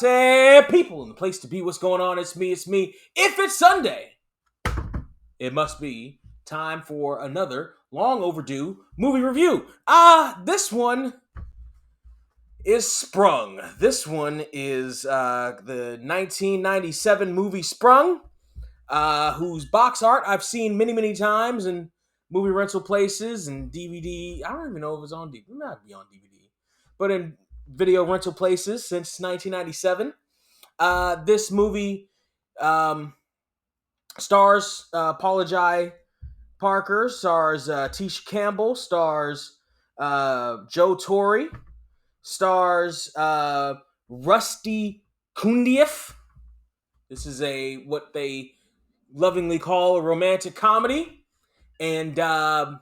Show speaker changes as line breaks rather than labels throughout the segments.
party people and the place to be. What's going on? It's me. If it's Sunday, it must be time for another long overdue movie review. This one is Sprung. This one is the 1997 movie Sprung, whose box art I've seen many times in movie rental places and DVD. I don't even know if it's on DVD. It might be on DVD, but in video rental places since 1997. This movie stars Paula Jai Parker, stars Tisha Campbell, stars Joe Torre, stars Rusty Kundieff. This is what they lovingly call a romantic comedy. And I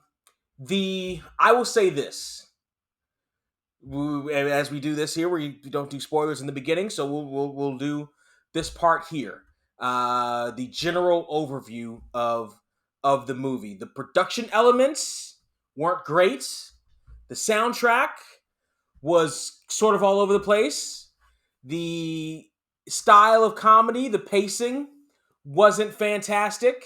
will say this. As we do this here, we don't do spoilers in the beginning, so we'll do this part here. The general overview of the movie. The production elements weren't great. The soundtrack was sort of all over the place. The style of comedy, the pacing, wasn't fantastic,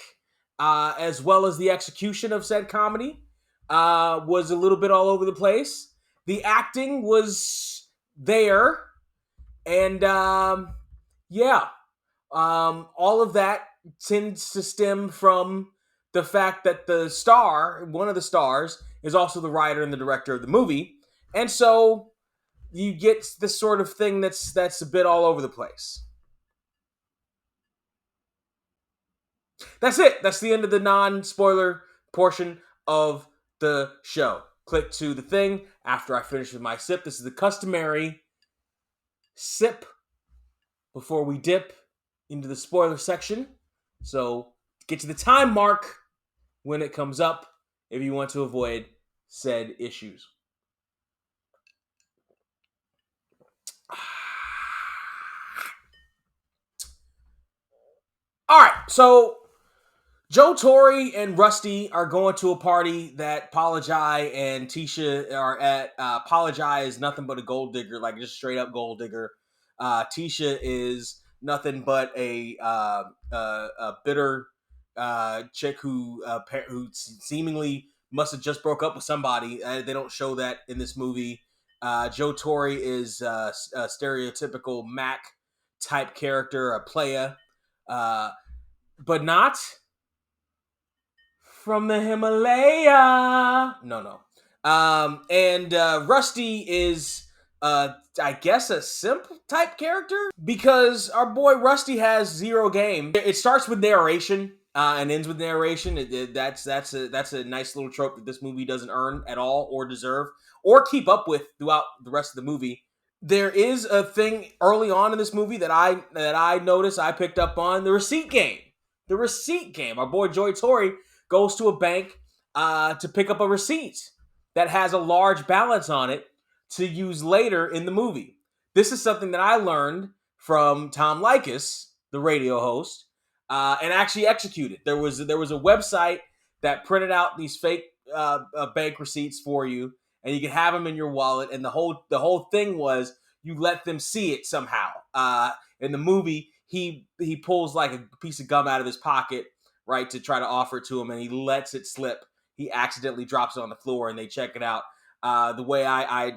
as well as the execution of said comedy was a little bit all over the place. The acting was there, and all of that tends to stem from the fact that one of the stars, is also the writer and the director of the movie, and so you get this sort of thing that's a bit all over the place. That's it. That's the end of the non-spoiler portion of the show. Click to the thing after I finish with my sip. This is the customary sip before we dip into the spoiler section. So get to the time mark when it comes up if you want to avoid said issues. All right, so Joe Torre and Rusty are going to a party that Paula Jai and Tisha are at. Paula Jai is nothing but a gold digger, like just straight up gold digger. Tisha is nothing but a bitter chick who seemingly must have just broke up with somebody. They don't show that in this movie. Joe Torre is a stereotypical Mac type character, a playa, but not from the Himalaya. No. And Rusty is, I guess, a simp type character, because our boy Rusty has zero game. It starts with narration and ends with narration. That's a nice little trope that this movie doesn't earn at all, or deserve, or keep up with throughout the rest of the movie. There is a thing early on in this movie that I noticed, I picked up on: the receipt game. The receipt game. Our boy Joy Torre goes to a bank to pick up a receipt that has a large balance on it to use later in the movie. This is something that I learned from Tom Likas, the radio host, and actually executed. There was a website that printed out these fake bank receipts for you, and you could have them in your wallet. And the whole thing was you let them see it somehow. In the movie, he pulls like a piece of gum out of his pocket, right, to try to offer it to him, and he lets it slip. He accidentally drops it on the floor, and they check it out. The way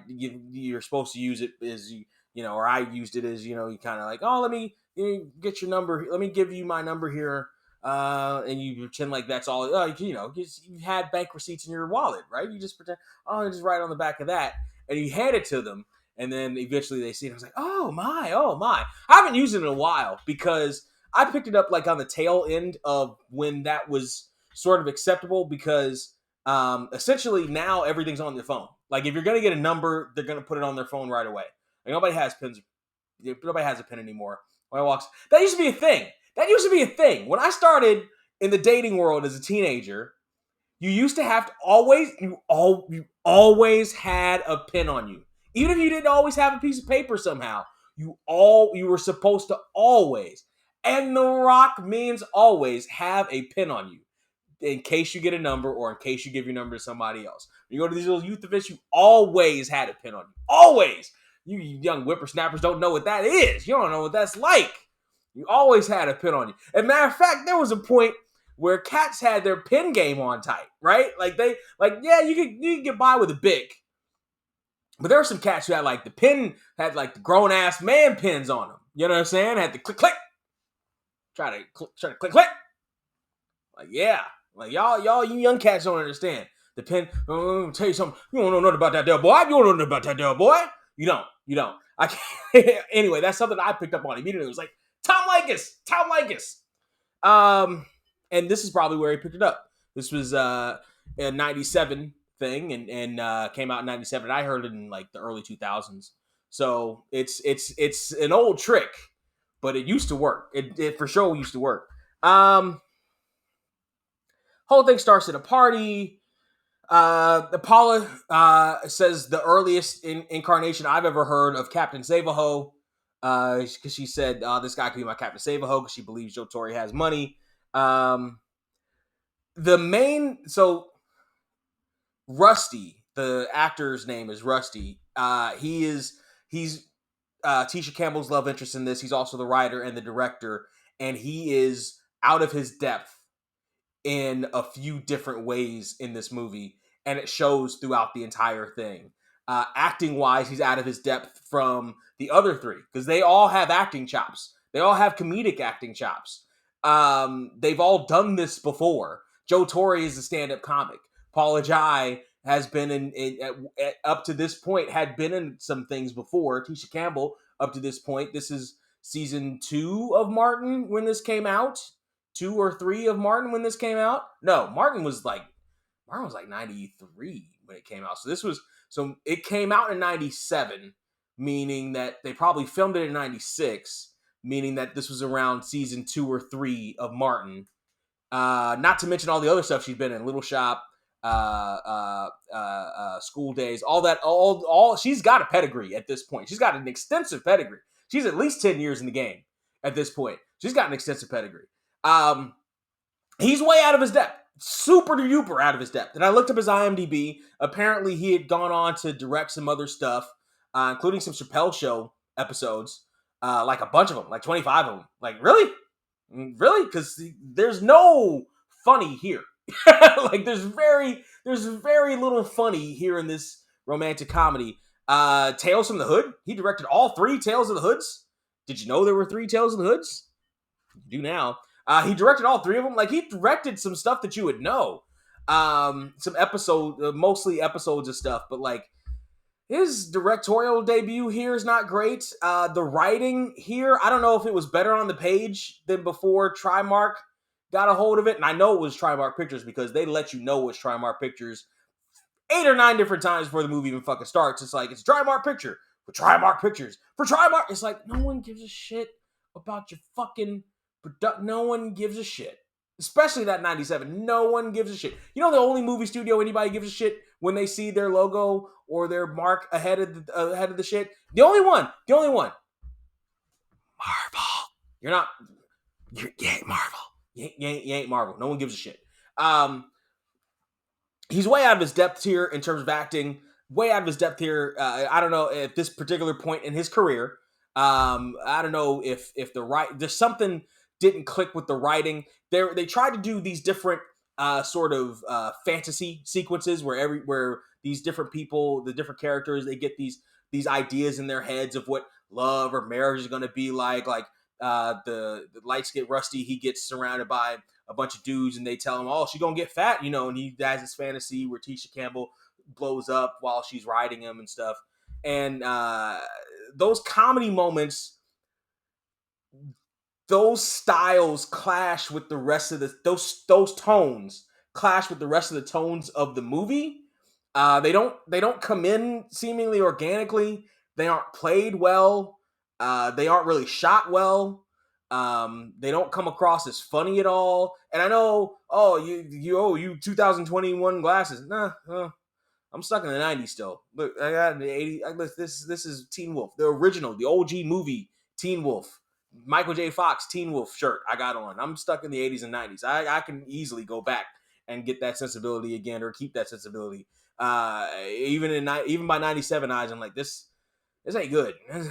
you're supposed to use it is, or I used it as, you kind of like, oh, let me get your number. Let me give you my number here. And you pretend like that's all, you had bank receipts in your wallet, right? You just pretend, just write on the back of that, and you hand it to them. And then eventually they see it. I was like, oh my. I haven't used it in a while, because I picked it up like on the tail end of when that was sort of acceptable, because essentially now everything's on your phone. Like if you're going to get a number, they're going to put it on their phone right away. Like nobody has pens. Nobody has a pen anymore. That used to be a thing. When I started in the dating world as a teenager, you used to have to you always had a pen on you. Even if you didn't always have a piece of paper somehow, you were supposed to always, and the rock means always, have a pen on you in case you get a number, or in case you give your number to somebody else. When you go to these little youth events, you always had a pen on you. Always. You young whippersnappers don't know what that is. You don't know what that's like. You always had a pin on you. As a matter of fact, there was a point where cats had their pin game on tight, right? Yeah, you could get by with a bic, but there were some cats who had like the pin had like the grown ass man pins on them. You know what I'm saying? Had the click click, try to click click. Like yeah, like y'all, you young cats don't understand the pin. Let me tell you something. You don't know nothing about that there boy. You don't know nothing about that there boy. You don't. You don't. I can't. Anyway, that's something I picked up on immediately. It was like Tom Likas. And this is probably where he picked it up. This was a '97 thing, and came out in '97. I heard it in like the early 2000s. So it's an old trick, but it used to work. It for sure used to work. Whole thing starts at a party. Paula says the earliest incarnation I've ever heard of Captain Save-A-Ho, because she said this guy could be my Captain Save-A-Ho because she believes Joe Torre has money. Rusty, the actor's name is Rusty. He's Tisha Campbell's love interest in this. He's also the writer and the director, and he is out of his depth in a few different ways in this movie, and it shows throughout the entire thing. Acting wise, he's out of his depth from the other three because they all have acting chops. They all have comedic acting chops. They've all done this before. Joe Torre is a stand-up comic. Paula Jai has been up to this point had been in some things before. Tisha Campbell up to this point. This is season 2 of Martin when this came out. 2 or 3 of Martin when this came out. No, Martin was like 93 when it came out. So it came out in 97, meaning that they probably filmed it in 96, meaning that this was around season 2 or 3 of Martin. Not to mention all the other stuff she's been in, Little Shop, School Days, all that. All she's got a pedigree at this point. She's got an extensive pedigree. She's at least 10 years in the game at this point. She's got an extensive pedigree. He's way out of his depth, super duper out of his depth. And I looked up his IMDb. Apparently, he had gone on to direct some other stuff, including some Chappelle Show episodes, like a bunch of them, like 25 of them. Like, really? Because there's no funny here. Like, there's very little funny here in this romantic comedy. Tales from the Hood. He directed all 3 Tales of the Hoods. Did you know there were 3 Tales of the Hoods? You do now. He directed all 3 of them. Like, he directed some stuff that you would know. Some mostly episodes of stuff, but like his directorial debut here is not great. The writing here, I don't know if it was better on the page than before Trimark got a hold of it. And I know it was Trimark Pictures because they let you know it's Trimark Pictures 8 or 9 different times before the movie even fucking starts. It's like, it's Trimark Picture for Trimark Pictures for Trimark. It's like, no one gives a shit about your fucking no one gives a shit. Especially that 97. No one gives a shit. You know the only movie studio anybody gives a shit when they see their logo or their mark ahead of the shit? The only one. Marvel. You ain't Marvel. You ain't Marvel. No one gives a shit. He's way out of his depth here in terms of acting. Way out of his depth here. I don't know at this particular point in his career. I don't know if there's something didn't click with the writing. They tried to do these different sort of fantasy sequences where these different people, the different characters, they get these ideas in their heads of what love or marriage is going to be like. Like the lights get rusty, he gets surrounded by a bunch of dudes, and they tell him, "Oh, she's gonna get fat," and he has this fantasy where Tisha Campbell blows up while she's riding him and stuff. And those comedy moments, those styles clash with the rest of those tones clash with the rest of the tones of the movie. They don't come in seemingly organically. They aren't played well. They aren't really shot well. They don't come across as funny at all. And I know, you 2021 glasses. Nah, I'm stuck in the 90s still. Look, I got the 80s. This is Teen Wolf, the original, the OG movie Teen Wolf. Michael J. Fox Teen Wolf shirt I got on. I'm stuck in the 80s and 90s. I can easily go back and get that sensibility again, or keep that sensibility. Even by 97 eyes, I'm like, this This ain't good. This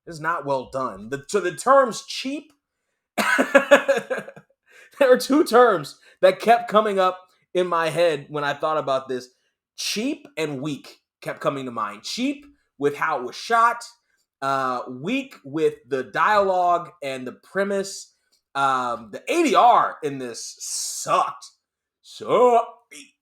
is not well done. So the terms cheap, there are two terms that kept coming up in my head when I thought about this. Cheap and weak kept coming to mind. Cheap with how it was shot, weak with the dialogue and the premise. The ADR in this sucked. So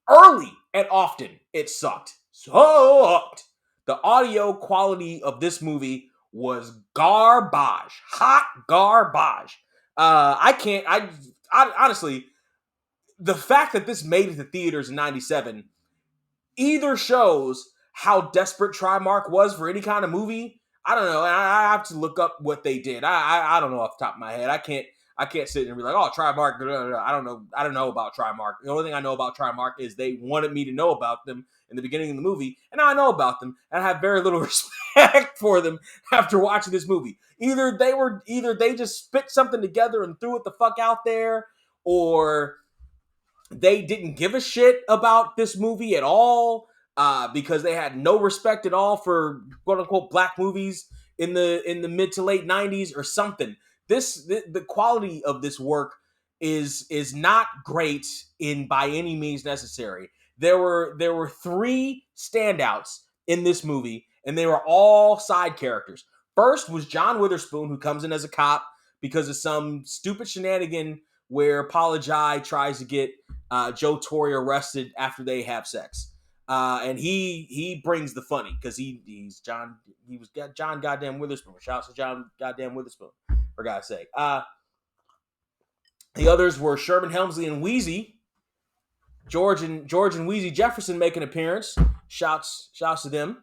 early and often it sucked. Sucked. The audio quality of this movie was garbage. Hot garbage. I honestly, the fact that this made it to theaters in 97 either shows how desperate Trimark was for any kind of movie. I don't know. I have to look up what they did. I don't know off the top of my head. I can't sit and be like, oh, Trimark. Blah, blah, blah. I don't know. I don't know about Trimark. The only thing I know about Trimark is they wanted me to know about them in the beginning of the movie, and now I know about them, and I have very little respect for them after watching this movie. Either they just spit something together and threw it the fuck out there, or they didn't give a shit about this movie at all, because they had no respect at all for quote unquote black movies in the mid to late 90s or something. The quality of this work is not great in by any means necessary. There were three standouts in this movie, and they were all side characters. First was John Witherspoon, who comes in as a cop because of some stupid shenanigan where Paula Jai tries to get Joe Torre arrested after they have sex. And he brings the funny because he was John goddamn Witherspoon. Shouts to John goddamn Witherspoon, for God's sake. The others were Sherman Helmsley and Wheezy. George and Wheezy Jefferson make an appearance. Shouts to them.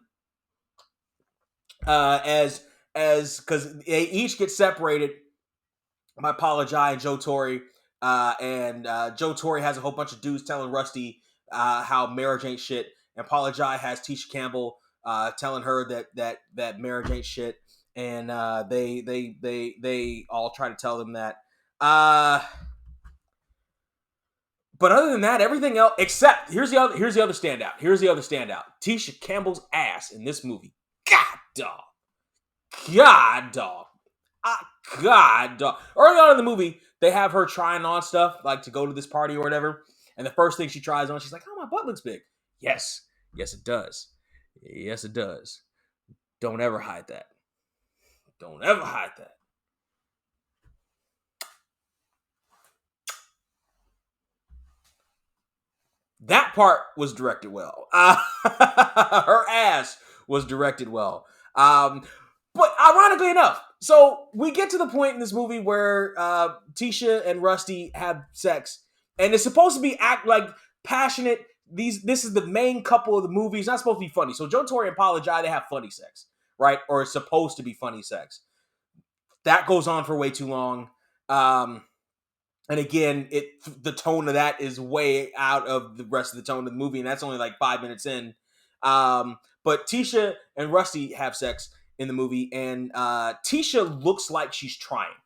As because they each get separated by Paula Jai and Joe Torre. And Joe Torre has a whole bunch of dudes telling Rusty how marriage ain't shit, and Paula Jai has Tisha Campbell telling her that marriage ain't shit, and they all try to tell them that. But other than that, everything else except here's the other standout. Tisha Campbell's ass in this movie. God dog. God dog. Early on in the movie, they have her trying on stuff like to go to this party or whatever, and the first thing she tries on, she's like, "Oh, my butt looks big." Yes, it does. Yes, it does. Don't ever hide that. Don't ever hide that. That part was directed well. Her ass was directed well. But ironically enough, so we get to the point in this movie where Tisha and Rusty have sex, and it's supposed to be act like passionate. This is the main couple of the movie. It's not supposed to be funny. So Joe Torre and Paula Jai, they have funny sex, right? Or it's supposed to be funny sex. That goes on for way too long. And again, the tone of that is way out of the rest of the tone of the movie, and that's only like 5 minutes in. But Tisha and Rusty have sex in the movie, and Tisha looks like she's trying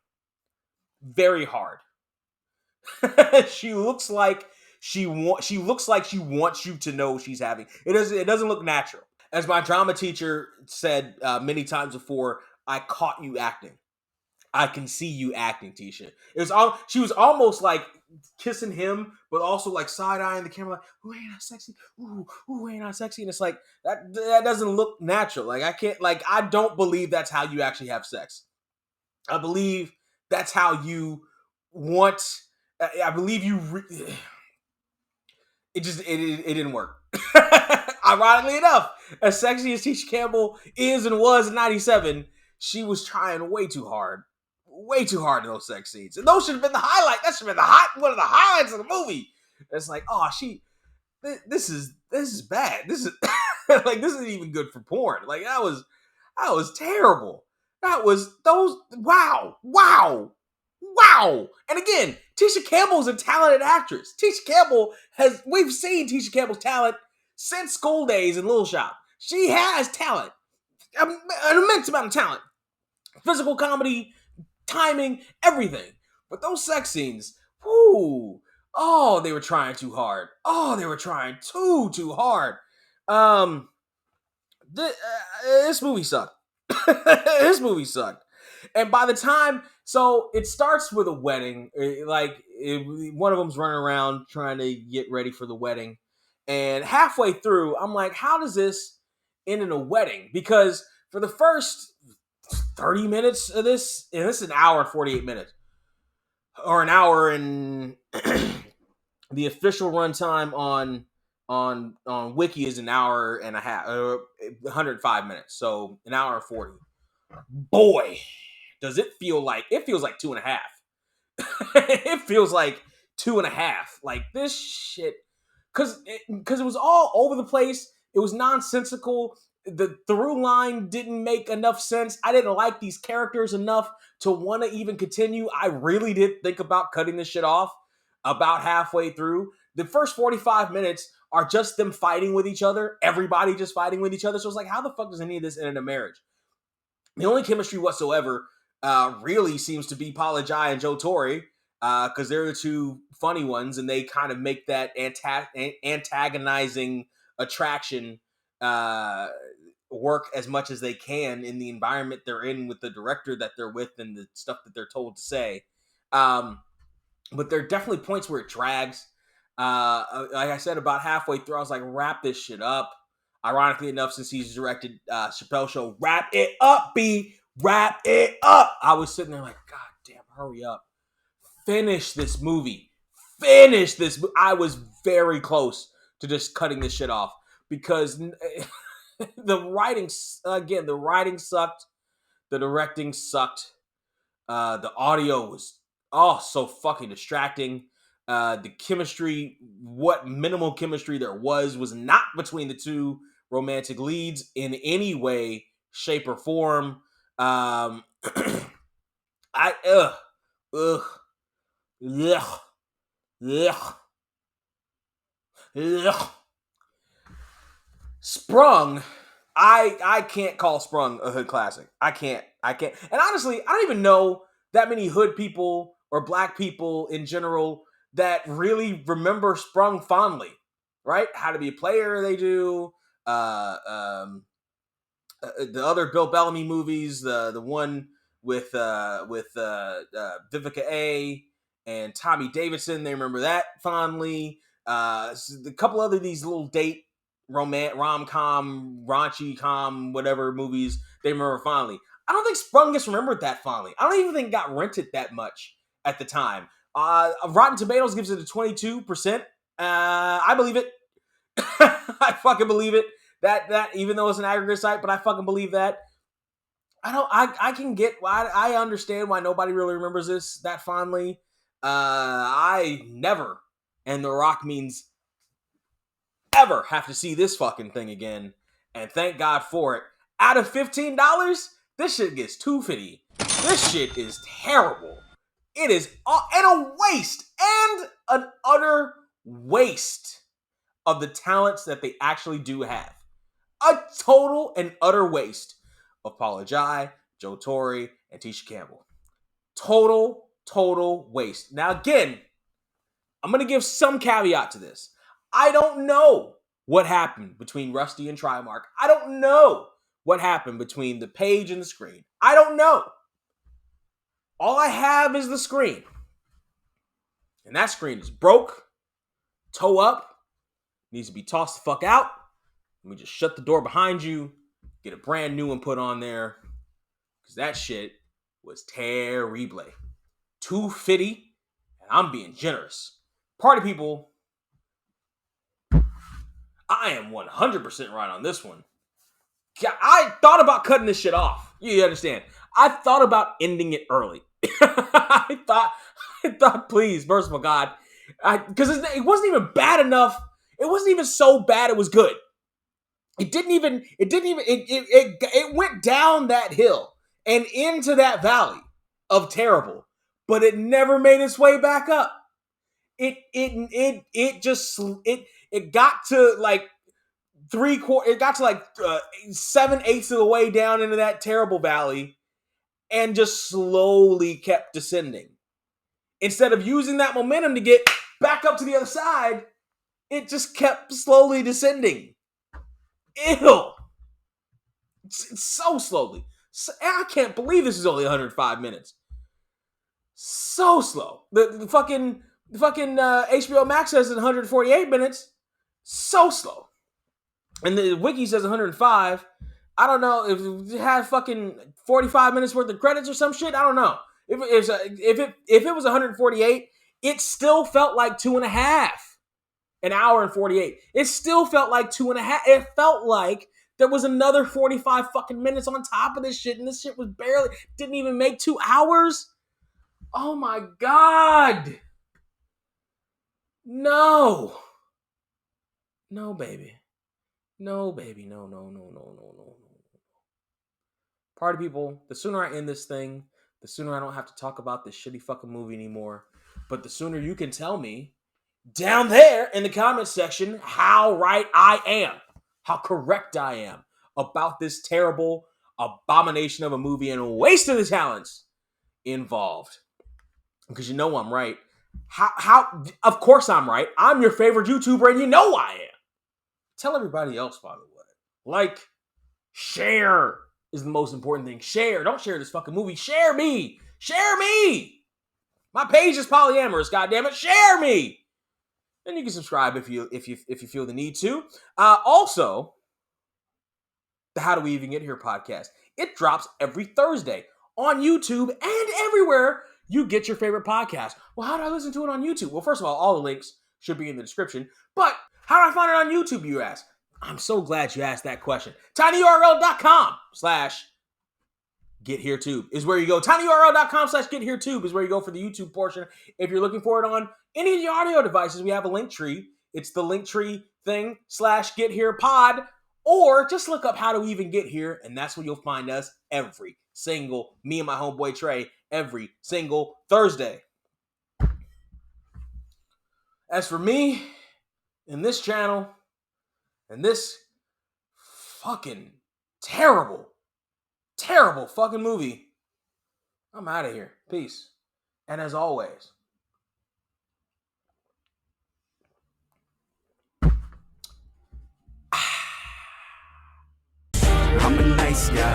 very hard. She looks like she wants you to know she's having. It doesn't look natural. As my drama teacher said many times before, I caught you acting. I can see you acting, Tisha. She was almost like kissing him, but also like side eyeing the camera, like, "Ooh, ain't I sexy? Ooh, ain't I sexy?" And it's like that doesn't look natural. Like I don't believe that's how you actually have sex. I believe that's how you want. I believe you. It didn't work. Ironically enough, as sexy as Tisha Campbell is and was in '97, she was trying way too hard in those sex scenes, and those should have been the highlight. That should have been one of the highlights of the movie. It's like, oh, this is bad. This is like, this isn't even good for porn. Like that was terrible. That was those. Wow. And again, Tisha Campbell's a talented actress. We've seen Tisha Campbell's talent since School Days and Little Shop. She has talent, an immense amount of talent, physical comedy, timing, everything. But those sex scenes, whoo, oh, they were trying too hard. Oh, they were trying too hard. This movie sucked. This movie sucked. And by the time, so it starts with a wedding. One of them's running around trying to get ready for the wedding, and halfway through, I'm like, how does this end in a wedding? Because for the first 30 minutes of this, and this is an hour and 48 minutes, or an hour and the official runtime on Wiki is an hour and a half, 105 minutes, so an hour and 40. Boy, does it feels like two and a half. It feels like two and a half. Like this shit, because it was all over the place. It was nonsensical. The through line didn't make enough sense. I didn't like these characters enough to want to even continue. I really did think about cutting this shit off about halfway through. The first 45 minutes are just them fighting with each other. Everybody just fighting with each other. So it's like, how the fuck does any of this end in a marriage? The only chemistry whatsoever really seems to be Paula Jai and Joe Torre, because they're the two funny ones, and they kind of make that antagonizing attraction work as much as they can in the environment they're in with the director that they're with and the stuff that they're told to say. But there are definitely points where it drags. Like I said, about halfway through, I was like, wrap this shit up. Ironically enough, since he's directed Chappelle Show, wrap it up, B. Wrap it up. I was sitting there like, God damn, hurry up. Finish this movie. Finish this. I was very close to just cutting this shit off because the writing sucked. The directing sucked. The audio was so fucking distracting. The chemistry, what minimal chemistry there was not between the two romantic leads in any way, shape, or form. I ugh, ugh, ugh, ugh, ugh. Sprung. I can't call Sprung a hood classic. I can't. And honestly, I don't even know that many hood people or black people in general that really remember Sprung fondly, right? How to Be a Player, they do. The other Bill Bellamy movies, the one with Vivica A. and Tommy Davidson, they remember that fondly. A couple other these little date rom-com, raunchy com, whatever movies they remember fondly. I don't think Sprung gets remembered that fondly. I don't even think it got rented that much at the time. Rotten Tomatoes gives it a 22%. I believe it. I fucking believe it. That even though it's an aggregate site, but I fucking believe that. I can get why. I understand why nobody really remembers this that fondly. I never, and The Rock means ever, have to see this fucking thing again, and thank God for it. Out of $15, this shit gets $2.50. This shit is terrible. It is and a waste, and an utter waste of the talents that they actually do have. A total and utter waste of Paula Jai, Joe Torre, and Tisha Campbell. Total waste. Now, again, I'm going to give some caveat to this. I don't know what happened between Rusty and Trimark. I don't know what happened between the page and the screen. I don't know. All I have is the screen. And that screen is broke, toe up, needs to be tossed the fuck out. Let me just shut the door behind you, get a brand new one put on there, because that shit was terrible. $2.50, and I'm being generous. Party people, I am 100% right on this one. I thought about cutting this shit off. You understand? I thought about ending it early. I thought, please, merciful God, because it wasn't even bad enough. It wasn't even so bad it was good. It went down that hill and into that valley of terrible, but it never made its way back up. It got to like 3/4. It got to like 7/8 of the way down into that terrible valley, and just slowly kept descending. Instead of using that momentum to get back up to the other side, it just kept slowly descending. Ew. So slowly. I can't believe this is only 105 minutes. So slow. The fucking HBO Max says it's 148 minutes. So slow. And the wiki says 105. I don't know if it had fucking 45 minutes worth of credits or some shit. I don't know. If it was 148, it still felt like 2.5. An hour and 48. It still felt like 2.5. It felt like there was another 45 fucking minutes on top of this shit, and this shit was didn't even make 2 hours. Oh my God. No. No, baby. No, baby. No. Party people, the sooner I end this thing, the sooner I don't have to talk about this shitty fucking movie anymore. But the sooner you can tell me down there in the comment section how right I am, how correct I am about this terrible abomination of a movie and waste of the talents involved. Because you know I'm right. How? Of course I'm right. I'm your favorite YouTuber, and you know I am. Tell everybody else, by the way. Like, share is the most important thing. Share. Don't share this fucking movie. Share me. Share me. My page is polyamorous. Goddammit. Share me. And you can subscribe if you feel the need to. Also, the How Do We Even Get Here podcast. It drops every Thursday on YouTube and everywhere you get your favorite podcast. Well, how do I listen to it on YouTube? Well, first of all the links should be in the description. But how do I find it on YouTube, you ask? I'm so glad you asked that question. tinyurl.com/getHereTube is where you go. tinyurl.com/getHereTube is where you go for the YouTube portion. If you're looking for it on any of the audio devices, we have a link tree. It's the link tree thing /GetHerePod. Or just look up How Do We Even Get Here, and that's where you'll find us every single, me and my homeboy Trey, every single Thursday. As for me, and this channel, and this fucking terrible fucking movie, I'm out of here. Peace. And as always,
I'm a nice guy,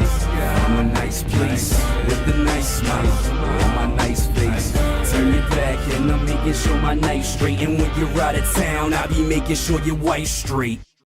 I'm a nice place, with a nice smile on my nice face. Turn your back and I'm making sure my night's straight. And when you're out of town, I'll be making sure your wife's straight.